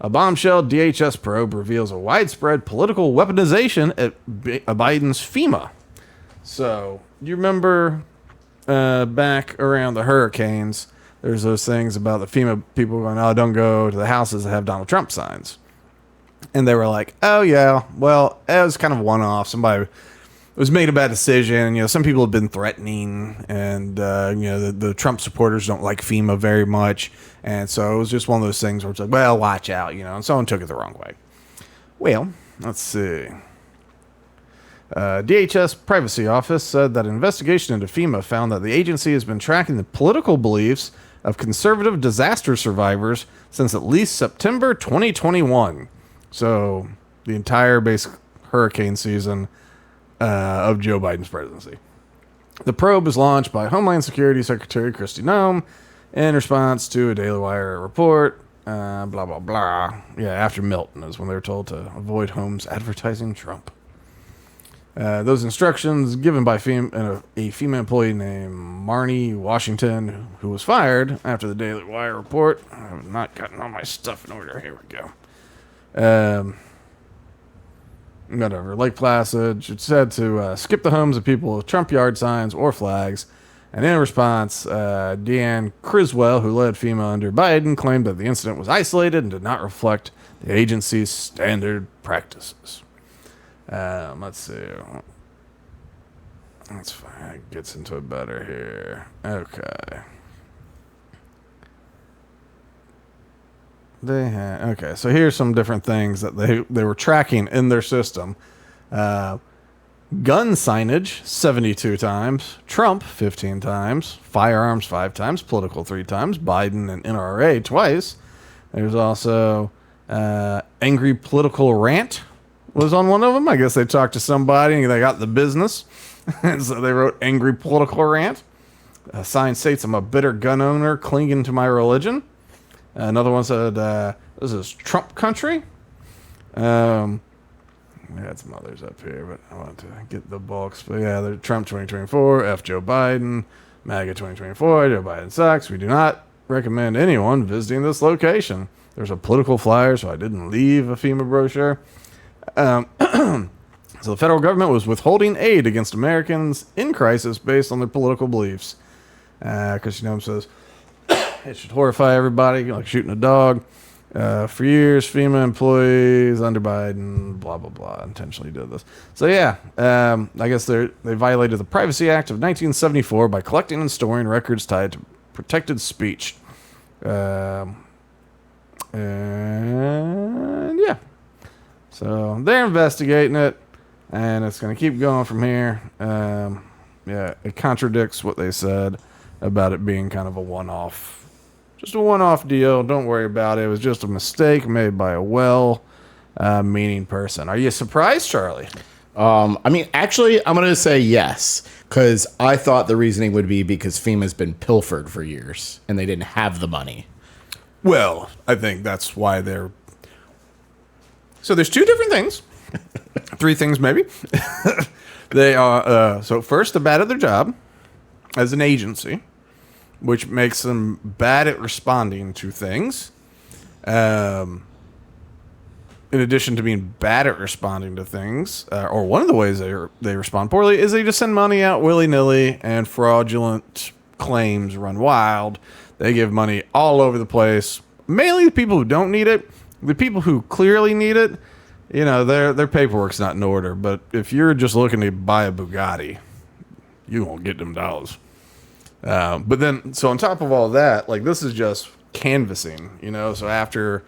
A bombshell DHS probe reveals a widespread political weaponization at Biden's FEMA. So, you remember back around the hurricanes, there's those things about the FEMA people going, oh, don't go to the houses that have Donald Trump signs. And they were like, oh, yeah, well, it was kind of one-off. Somebody was made a bad decision. You know, some people have been threatening, and, the Trump supporters don't like FEMA very much. And so it was just one of those things where it's like, well, watch out, and someone took it the wrong way. Well, let's see. DHS Privacy Office said that an investigation into FEMA found that the agency has been tracking the political beliefs of conservative disaster survivors since at least September 2021. So the entire basic hurricane season of Joe Biden's presidency. The probe was launched by Homeland Security Secretary Kristi Noem in response to a Daily Wire report. Blah, blah, blah. Yeah, after Milton is when they were told to avoid Holmes advertising Trump. Those instructions given by a FEMA employee named Marnie Washington, who was fired after the Daily Wire report. I have not gotten all my stuff in order. Here we go. Whatever. Lake Placid. It said to skip the homes of people with Trump yard signs or flags. And in response, Deanne Criswell, who led FEMA under Biden, claimed that the incident was isolated and did not reflect the agency's standard practices. Let's see. That's fine. It gets into it better here. Okay. Okay, so here's some different things that they were tracking in their system. Gun signage 72 times, Trump 15 times, firearms 5 times, political 3 times, Biden and NRA twice. There's also angry political rant was on one of them. I guess they talked to somebody and they got the business. And so they wrote angry political rant. A sign states, I'm a bitter gun owner clinging to my religion. Another one said, this is Trump country. I had some others up here, but I want to get the bulks. But yeah, there's Trump 2024, F Joe Biden, MAGA 2024, Joe Biden sucks. We do not recommend anyone visiting this location. There's a political flyer, so I didn't leave a FEMA brochure. So the federal government was withholding aid against Americans in crisis based on their political beliefs. Kristi Noem says, it should horrify everybody, like shooting a dog. For years, FEMA employees under Biden, blah, blah, blah, intentionally did this. So, yeah, I guess they violated the Privacy Act of 1974 by collecting and storing records tied to protected speech. And, yeah. So, they're investigating it, and it's going to keep going from here. Yeah, it contradicts what they said about it being kind of a one-off. Just a one-off deal. Don't worry about it. It was just a mistake made by a well-meaning person. Are you surprised, Charlie? Actually, I'm going to say yes, because I thought the reasoning would be because FEMA's been pilfered for years, and they didn't have the money. Well, I think that's why they're... So there's 2 different things. 3 things, maybe. They are... so first, they're bad at their job as an agency, which makes them bad at responding to things. In addition to being bad at responding to things, or one of the ways they respond poorly is they just send money out willy-nilly and fraudulent claims run wild. They give money all over the place, mainly the people who don't need it. The people who clearly need it, their paperwork's not in order. But if you're just looking to buy a Bugatti, you won't get them dollars. But then, so on top of all that, like this is just canvassing, so after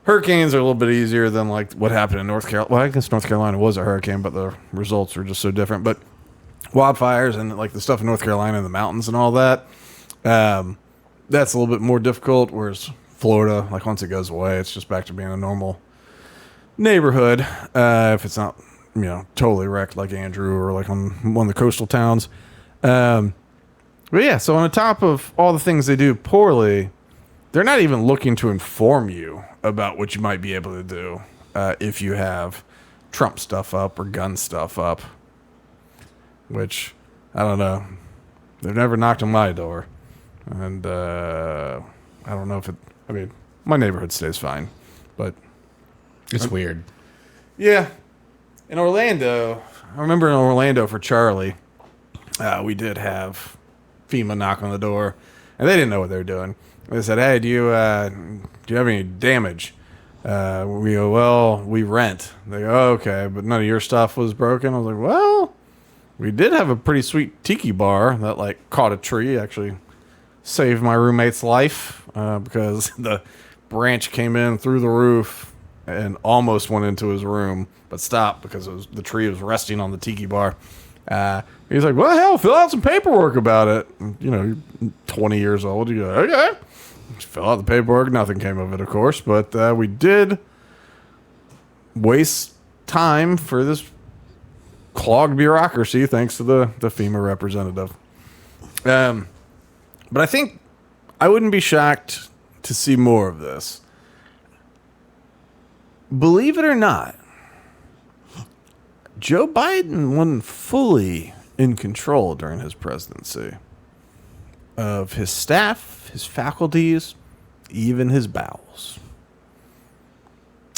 hurricanes are a little bit easier than like what happened in North Carolina. Well, I guess North Carolina was a hurricane, but the results were just so different. But wildfires and like the stuff in North Carolina and the mountains and all that, that's a little bit more difficult. Whereas Florida, like once it goes away, it's just back to being a normal neighborhood. If it's not, totally wrecked like Andrew or like on one of the coastal towns. But yeah, so on top of all the things they do poorly, they're not even looking to inform you about what you might be able to do if you have Trump stuff up or gun stuff up. Which, I don't know. They've never knocked on my door. And I don't know if my neighborhood stays fine. But It's weird. yeah, in Orlando, I remember in Orlando for Charlie, we did have FEMA knock on the door, and they didn't know what they were doing. They said, "Hey, do you have any damage?" We go, "Well, we rent." They go, "Oh, okay, but none of your stuff was broken." I was like, "Well, we did have a pretty sweet tiki bar that like caught a tree. Actually, saved my roommate's life because the branch came in through the roof and almost went into his room, but stopped because the tree was resting on the tiki bar." He's like, "Well, hell, fill out some paperwork about it." You're 20 years old. You go, "Okay." Just fill out the paperwork. Nothing came of it, of course, but we did waste time for this clogged bureaucracy thanks to the FEMA representative. But I think I wouldn't be shocked to see more of this. Believe it or not, Joe Biden wasn't fully in control during his presidency of his staff, his faculties, even his bowels.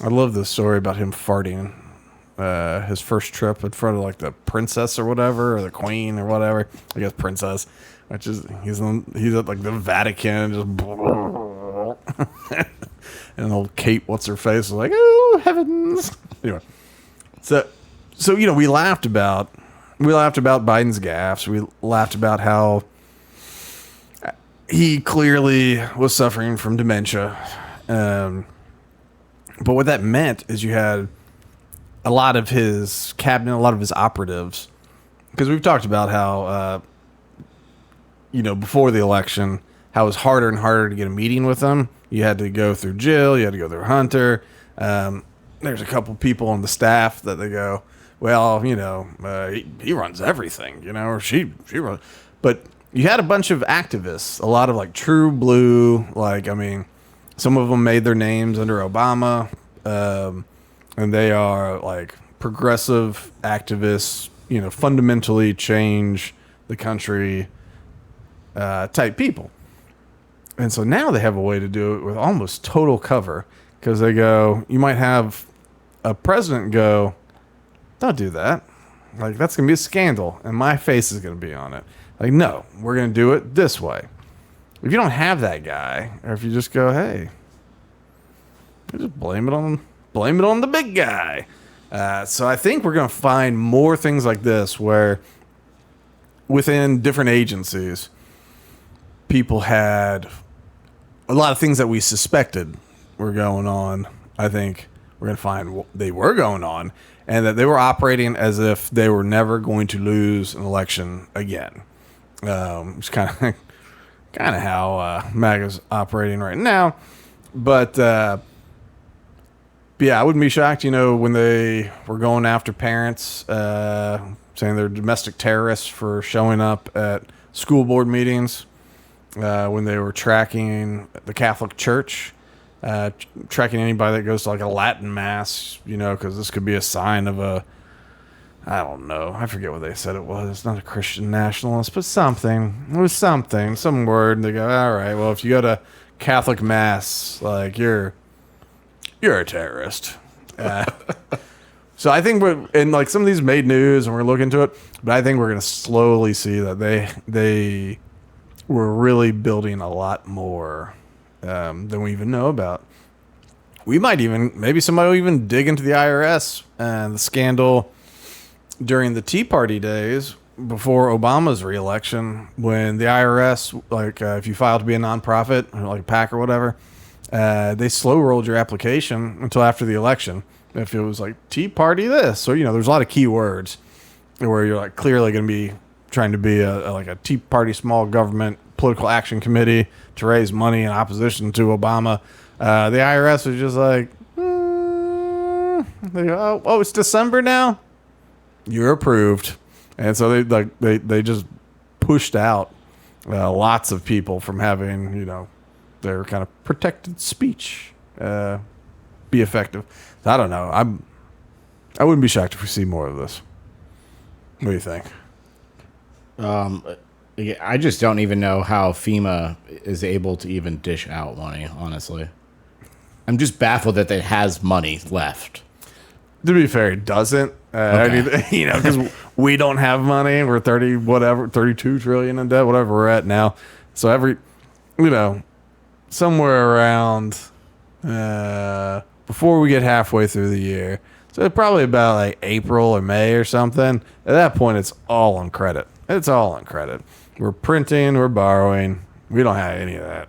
I love this story about him farting his first trip in front of like the princess or whatever, or the queen or whatever. I guess princess, which is he's at like the Vatican, just and old Kate, what's her face, was like, "Oh heavens!" Anyway, so we laughed about Biden's gaffes. We laughed about how he clearly was suffering from dementia. But what that meant is you had a lot of his cabinet, a lot of his operatives, because we've talked about how, before the election, how it was harder and harder to get a meeting with them. You had to go through Jill, you had to go through Hunter. There's a couple people on the staff that they go, "Well, he runs everything, or she runs." But you had a bunch of activists, a lot of like true blue, some of them made their names under Obama, and they are like progressive activists, fundamentally change the country type people. And so now they have a way to do it with almost total cover, because they go, you might have a president go, "Don't do that. Like, that's going to be a scandal, and my face is going to be on it." Like, no, we're going to do it this way. If you don't have that guy, or if you just go, "Hey, just blame it on the big guy." So I think we're going to find more things like this where within different agencies, people had a lot of things that we suspected were going on. I think we're going to find they were going on, and that they were operating as if they were never going to lose an election again. It's kind of how MAGA's operating right now. But yeah, I wouldn't be shocked, when they were going after parents, saying they're domestic terrorists for showing up at school board meetings, when they were tracking the Catholic Church, tracking anybody that goes to like a Latin mass, because this could be a sign of I don't know. I forget what they said it was. It's not a Christian nationalist, but something. It was some word. They go, "All right, well, if you go to Catholic mass, like you're a terrorist." So I think some of these made news and we're looking into it, but I think we're going to slowly see that they were really building a lot more than we even know about. Maybe somebody will even dig into the IRS and the scandal during the Tea Party days before Obama's reelection, when the IRS, if you filed to be a nonprofit or like a PAC or whatever, they slow rolled your application until after the election. If it was like Tea Party this, so there's a lot of key words where you're like clearly going to be trying to be a Tea Party small government political action committee to raise money in opposition to Obama. The IRS was just like, they go, "Oh, it's December now. You're approved." And so they just pushed out lots of people from having their kind of protected speech be effective. I don't know. I wouldn't be shocked if we see more of this. What do you think? I just don't even know how FEMA is able to even dish out money, honestly. I'm just baffled that it has money left. To be fair, it doesn't. Because we don't have money. We're 32 trillion in debt, whatever we're at now. So somewhere around before we get halfway through the year. So probably about like April or May or something. At that point, it's all on credit. It's all on credit. We're printing, we're borrowing. We don't have any of that.